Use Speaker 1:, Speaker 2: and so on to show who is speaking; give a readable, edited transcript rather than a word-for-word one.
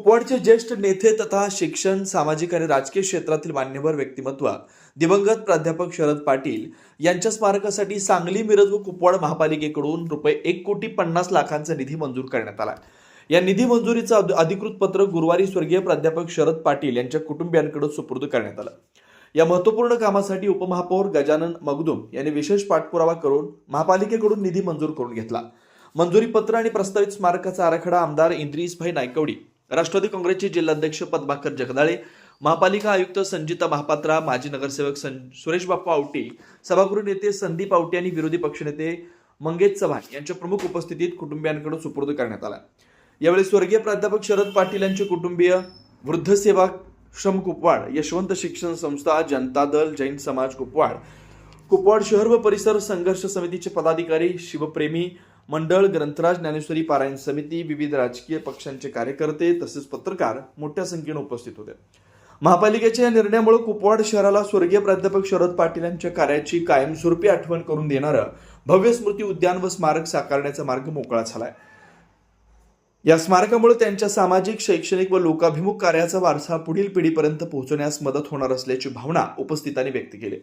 Speaker 1: कुपवाडचे ज्येष्ठ नेते तथा शिक्षण, सामाजिक आणि राजकीय क्षेत्रातील मान्यवर व्यक्तिमत्व दिवंगत प्राध्यापक शरद पाटील यांच्या स्मारकासाठी सांगली, मिरज व कुपवाड महापालिकेकडून रुपये 1,50,00,000चा निधी मंजूर करण्यात आला. या निधी मंजुरीचं अधिकृत पत्र गुरुवारी स्वर्गीय प्राध्यापक शरद पाटील यांच्या कुटुंबियांकडे सुपूर्द करण्यात आलं. या महत्त्वपूर्ण कामासाठी उपमहापौर गजानन मगदुम यांनी विशेष पाठपुरावा करून महापालिकेकडून निधी मंजूर करून घेतला. मंजुरी पत्र आणि प्रस्तावित स्मारकाचा आराखडा आमदार इंद्रिसभाई नायकवडी, राष्ट्रवादी काँग्रेसचे जिल्हाध्यक्ष पद्माकर जगदाळे, महापालिका आयुक्त संजिता महापात्रा, माजी नगरसेवक सुरेश बाप्पा आवटी, सभागृह नेते संदीप आवटी आणि विरोधी पक्षनेते मंगेश चव्हाण यांच्या प्रमुख उपस्थितीत कुटुंबियांकडे सुपूर्द करण्यात आला. यावेळी स्वर्गीय प्राध्यापक शरद पाटील यांचे कुटुंबीय, वृद्ध सेवा श्रम कुपवाड, यशवंत शिक्षण संस्था, जनता दल, जैन समाज कुपवाड, कुपवाड शहर व परिसर संघर्ष समितीचे पदाधिकारी, शिवप्रेमी मंडळ, ग्रंथराज ज्ञानेश्वरी पारायण समिती, विविध राजकीय पक्षांचे कार्यकर्ते तसेच पत्रकार मोठ्या संख्येने उपस्थित होते. महापालिकेच्या या निर्णयामुळे कुपवाड शहराला स्वर्गीय प्राध्यापक शरद पाटील यांच्या कार्याची कायमस्वरूपी आठवण करून देणारं भव्य स्मृती उद्यान व स्मारक साकारण्याचा मार्ग मोकळा झालाय. या स्मारकामुळे त्यांच्या सामाजिक, शैक्षणिक व लोकाभिमुख कार्याचा वारसा पुढील पिढीपर्यंत पोहोचवण्यास मदत होणार असल्याची भावना उपस्थितांनी व्यक्त केली.